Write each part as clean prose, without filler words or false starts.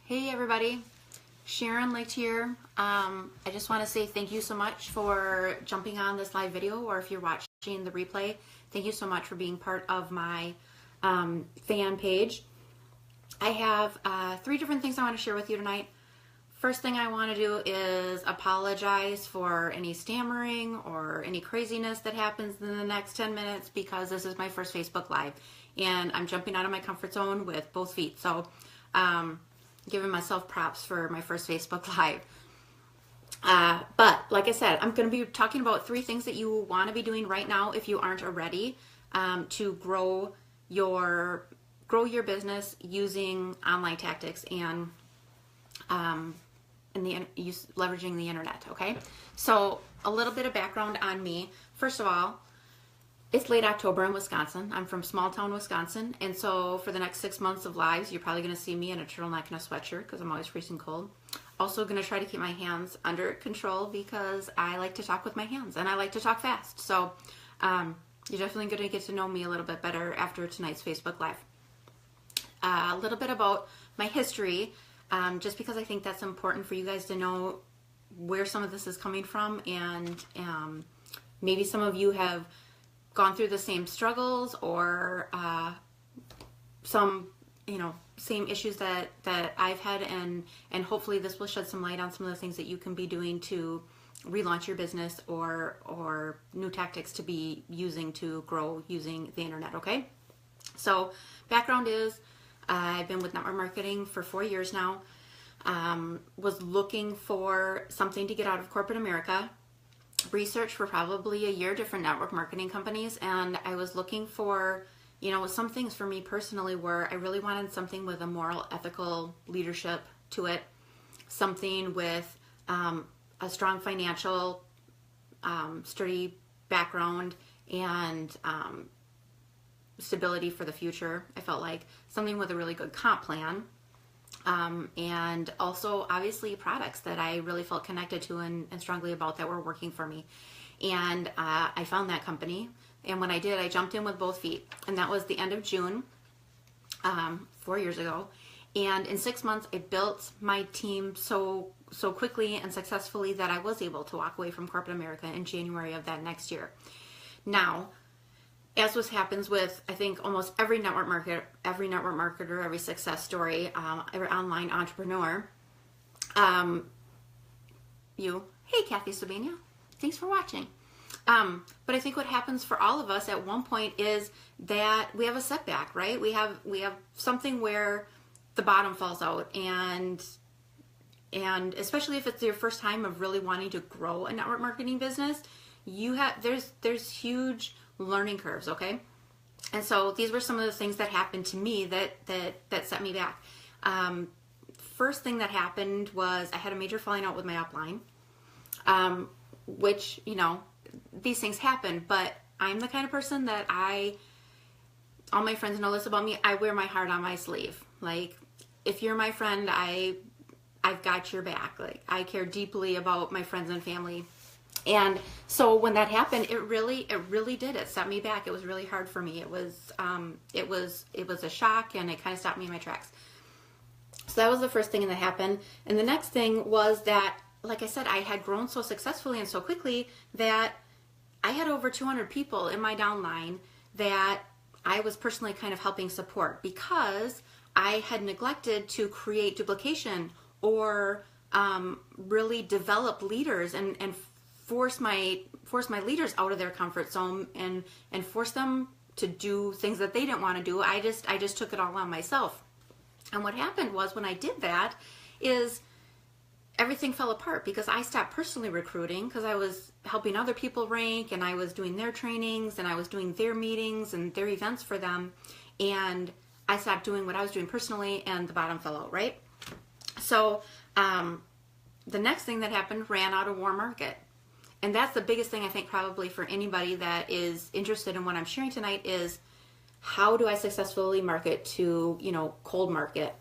Hey everybody, Sharon Licht here. I just want to say thank you so much for jumping on this live video, or if you're watching the replay, thank you so much for being part of my fan page. I have 3 different things I want to share with you tonight. First thing I want to do is apologize for any stammering or any craziness that happens in the next 10 minutes because this is my first Facebook Live and I'm jumping out of my comfort zone with both feet. So giving myself props for my first Facebook Live. But like I said, I'm going to be talking about 3 things that you want to be doing right now if you aren't already to grow your business using online tactics and leveraging the internet. Okay, so a little bit of background on me. First of all, it's late October in Wisconsin. I'm from small town Wisconsin, and so for the next 6 months of lives, you're probably going to see me in a turtleneck and a sweatshirt because I'm always freezing cold. Also going to try to keep my hands under control because I like to talk with my hands and I like to talk fast. So you're definitely going to get to know me a little bit better after tonight's Facebook Live. A little bit about my history, just because I think that's important for you guys to know where some of this is coming from, and maybe some of you have gone through the same struggles or some same issues that I've had, and hopefully this will shed some light on some of the things that you can be doing to relaunch your business or new tactics to be using to grow using the internet. Okay, so background is I've been with network marketing for 4 years now. Was looking for something to get out of corporate America. Researched for probably a year different network marketing companies, and I was looking for, some things for me personally were I really wanted something with a moral, ethical leadership to it, something with a strong financial, sturdy background, and stability for the future. I felt like something with a really good comp plan, and also obviously products that I really felt connected to and strongly about that were working for me. And I found that company, and when I did, I jumped in with both feet, and that was the end of June 4 years ago. And in 6 months, I built my team so quickly and successfully that I was able to walk away from corporate America in January of that next year. Now, as what happens with, I think, almost every network marketer, every success story, every online entrepreneur, hey, Kathy Sabina, thanks for watching. But I think what happens for all of us at one point is that we have a setback, right? We have something where the bottom falls out, and especially if it's your first time of really wanting to grow a network marketing business, there's huge learning curves, okay? And so these were some of the things that happened to me that set me back. First thing that happened was I had a major falling out with my upline, which, these things happen, but I'm the kind of person that all my friends know this about me, I wear my heart on my sleeve. Like, if you're my friend, I've got your back. Like, I care deeply about my friends and family. And so when that happened, it really did. It set me back. It was really hard for me. It was a shock, and it kind of stopped me in my tracks. So that was the first thing that happened. And the next thing was that, like I said, I had grown so successfully and so quickly that I had over 200 people in my downline that I was personally kind of helping support because I had neglected to create duplication or really develop leaders and force my leaders out of their comfort zone and force them to do things that they didn't want to do. I just took it all on myself. And what happened was when I did that is everything fell apart because I stopped personally recruiting because I was helping other people rank, and I was doing their trainings, and I was doing their meetings and their events for them, and I stopped doing what I was doing personally, and the bottom fell out, right? So the next thing that happened, ran out of warm market. And that's the biggest thing I think probably for anybody that is interested in what I'm sharing tonight is how do I successfully market to, cold market?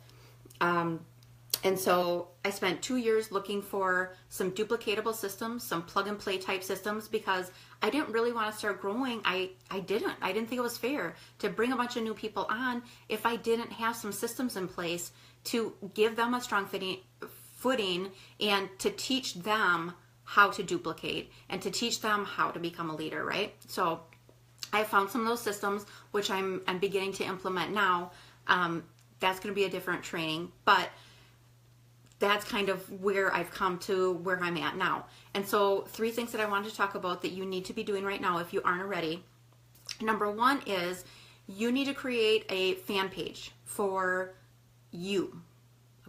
And so I spent 2 years looking for some duplicatable systems, some plug and play type systems, because I didn't really want to start growing. I didn't think it was fair to bring a bunch of new people on if I didn't have some systems in place to give them a strong footing and to teach them how to duplicate and to teach them how to become a leader, right? So I found some of those systems, which I'm beginning to implement now. That's going to be a different training, but that's kind of where I've come to where I'm at now. And so 3 things that I wanted to talk about that you need to be doing right now if you aren't already. Number 1 is you need to create a fan page for you,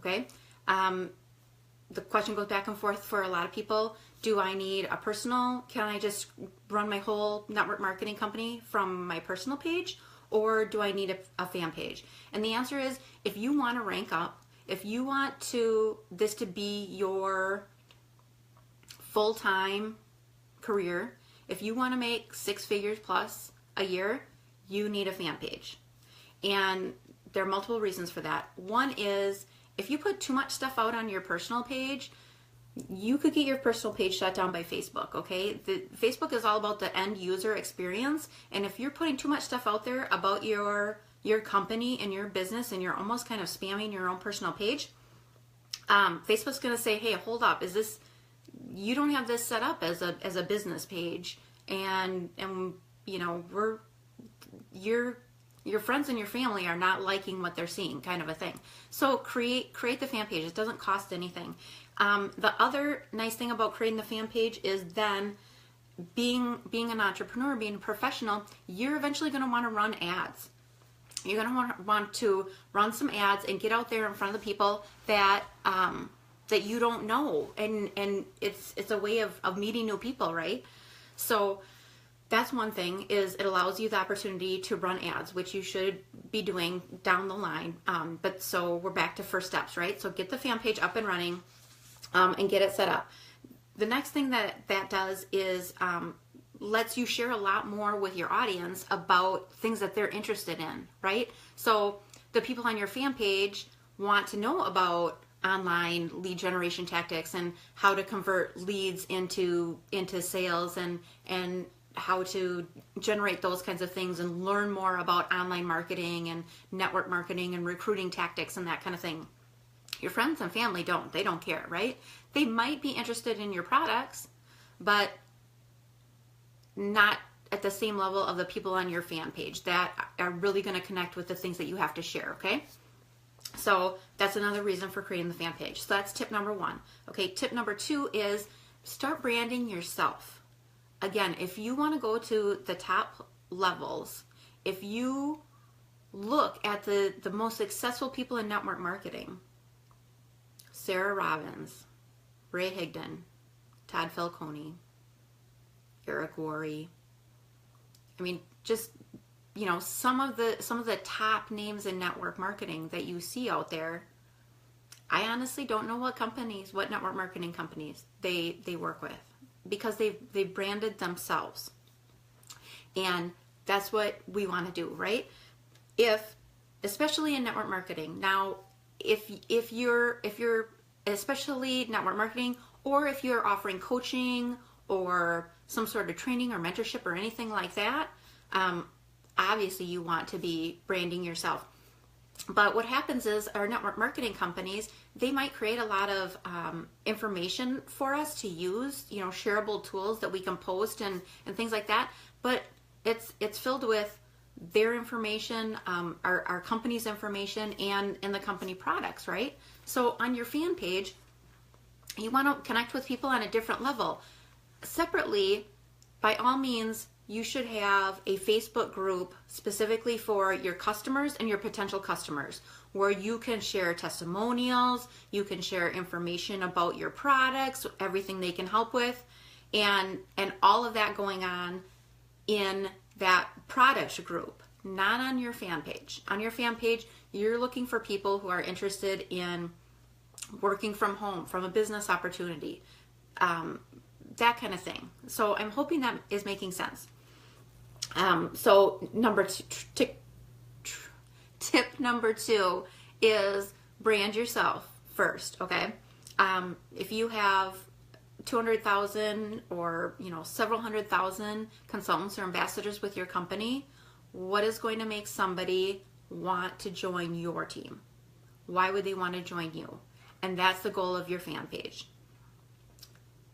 okay? The question goes back and forth for a lot of people. Do I need a personal? Can I just run my whole network marketing company from my personal page? Or do I need a fan page? And the answer is, if you want to rank up, if you want this to be your full-time career, if you want to make 6 figures plus a year, you need a fan page. And there are multiple reasons for that. One is, if you put too much stuff out on your personal page, you could get your personal page shut down by Facebook, okay? Facebook is all about the end user experience, and if you're putting too much stuff out there about your company and your business, and you're almost kind of spamming your own personal page, Facebook's going to say, hey, hold up, you don't have this set up as a business page, and you know, your friends and your family are not liking what they're seeing, kind of a thing. So create the fan page. It doesn't cost anything. The other nice thing about creating the fan page is then being an entrepreneur, being a professional, you're eventually going to want to run ads. You're going to want to run some ads and get out there in front of the people that you don't know, and it's a way of meeting new people, right? So that's one thing, is it allows you the opportunity to run ads, which you should be doing down the line. But so we're back to first steps, right? So get the fan page up and running, and get it set up. The next thing that does is lets you share a lot more with your audience about things that they're interested in, right? So the people on your fan page want to know about online lead generation tactics and how to convert leads into sales and how to generate those kinds of things, and learn more about online marketing and network marketing and recruiting tactics and that kind of thing. Your friends and family they don't care, right? They might be interested in your products, but not at the same level of the people on your fan page that are really going to connect with the things that you have to share, okay? So that's another reason for creating the fan page. So that's tip number 1. Okay, tip number 2 is start branding yourself. Again, if you want to go to the top levels, if you look at the most successful people in network marketing, Sarah Robbins, Ray Higdon, Todd Falcone, Eric Worre. I mean, just, you know, some of the top names in network marketing that you see out there. I honestly don't know what network marketing companies they work with, because they branded themselves. And that's what we want to do, right? Especially in network marketing. Now, if you're especially network marketing, or if you're offering coaching or some sort of training or mentorship or anything like that, obviously you want to be branding yourself. But what happens is our network marketing companies, they might create a lot of information for us to use, you know, shareable tools that we can post and things like that. But it's filled with their information, our company's information, and the company products, right? So on your fan page, you want to connect with people on a different level. Separately, by all means, you should have a Facebook group specifically for your customers and your potential customers, where you can share testimonials, you can share information about your products, everything they can help with, and all of that going on in that product group, not on your fan page. On your fan page, you're looking for people who are interested in working from home, from a business opportunity, that kind of thing. So I'm hoping that is making sense. So tip number 2 is brand yourself first, okay? If you have 200,000 or, several 100,000 consultants or ambassadors with your company, what is going to make somebody want to join your team? Why would they want to join you? And that's the goal of your fan page.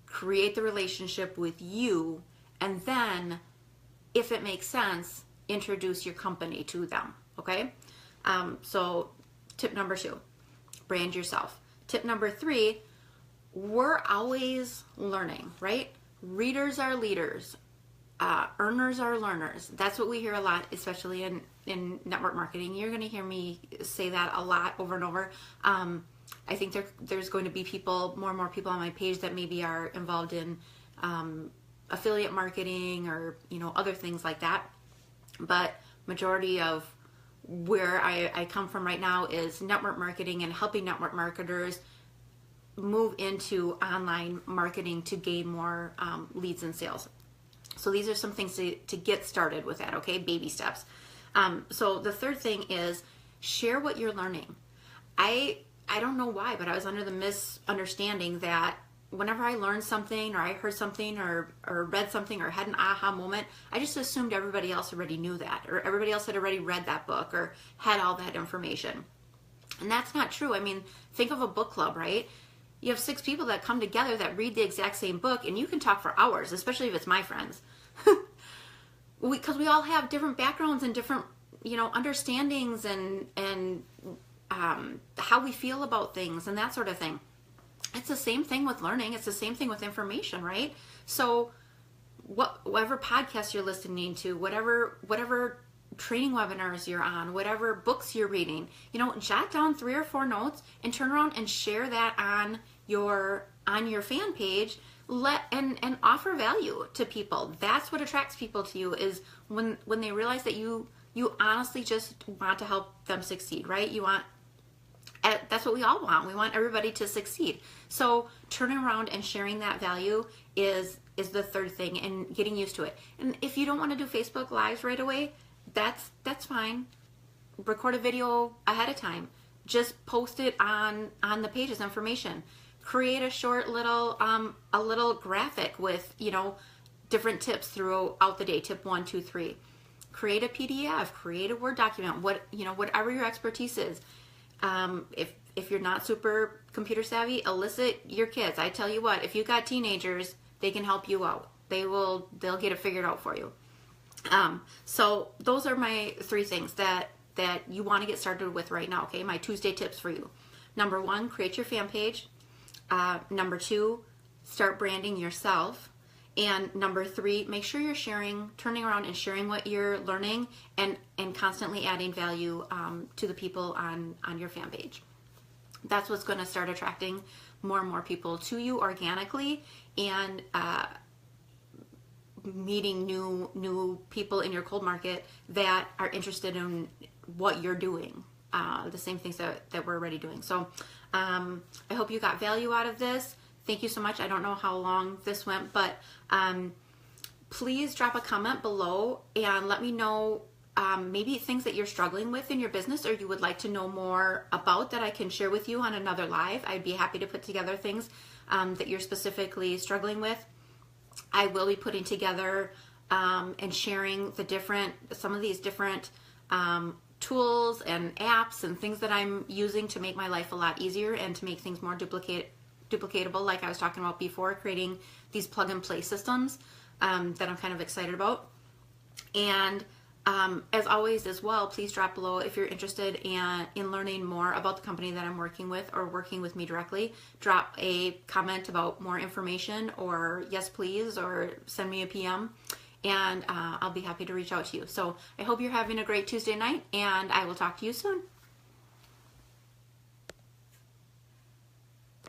Create the relationship with you, and then, if it makes sense, introduce your company to them, okay? So tip number 2, brand yourself. Tip number 3, we're always learning, right? Readers are leaders. Earners are learners. That's what we hear a lot, especially in network marketing. You're going to hear me say that a lot over and over. I think there's going to be more and more people on my page that maybe are involved in affiliate marketing or other things like that. But majority of where I come from right now is network marketing and helping network marketers move into online marketing to gain more leads and sales. So these are some things to get started with that, okay? Baby steps. So the third thing is share what you're learning. I don't know why, but I was under the misunderstanding that whenever I learned something or I heard something or read something or had an aha moment, I just assumed everybody else already knew that, or everybody else had already read that book or had all that information. And that's not true. I mean, think of a book club, right? You have 6 people that come together that read the exact same book, and you can talk for hours, especially if it's my friends. Because we all have different backgrounds and different, understandings and how we feel about things and that sort of thing. It's the same thing with learning. It's the same thing with information, right? So whatever podcast you're listening to, whatever training webinars you're on, whatever books you're reading, jot down 3 or 4 notes and turn around and share that on your fan page. And offer value to people. That's what attracts people to you, is when they realize that you honestly just want to help them succeed, right? That's what we all want. We want everybody to succeed. So turning around and sharing that value is the third thing, and getting used to it. And if you don't want to do Facebook Lives right away, that's fine. Record a video ahead of time. Just post it on the page's information. Create a short little a little graphic with different tips throughout the day. Tip 1, 2, 3. Create a PDF. Create a Word document. Whatever your expertise is. If you're not super computer savvy, elicit your kids. I tell you what, if you got teenagers, they can help you out. They'll get it figured out for you. So those are my 3 things that you want to get started with right now. Okay, my Tuesday tips for you. Number 1, create your fan page. Number 2, start branding yourself. And number 3, make sure you're turning around and sharing what you're learning and constantly adding value to the people on your fan page. That's what's going to start attracting more and more people to you organically, and meeting new people in your cold market that are interested in what you're doing. The same things that we're already doing. So I hope you got value out of this. Thank you so much. I don't know how long this went, but please drop a comment below and let me know maybe things that you're struggling with in your business or you would like to know more about that I can share with you on another live. I'd be happy to put together things that you're specifically struggling with. I will be putting together and sharing some of these different tools and apps and things that I'm using to make my life a lot easier and to make things more duplicatable, like I was talking about before, creating these plug and play systems that I'm kind of excited about. And as always as well, please drop below if you're interested in learning more about the company that I'm working with or working with me directly. Drop a comment about more information, or yes please, or send me a PM, and I'll be happy to reach out to you. So I hope you're having a great Tuesday night, and I will talk to you soon.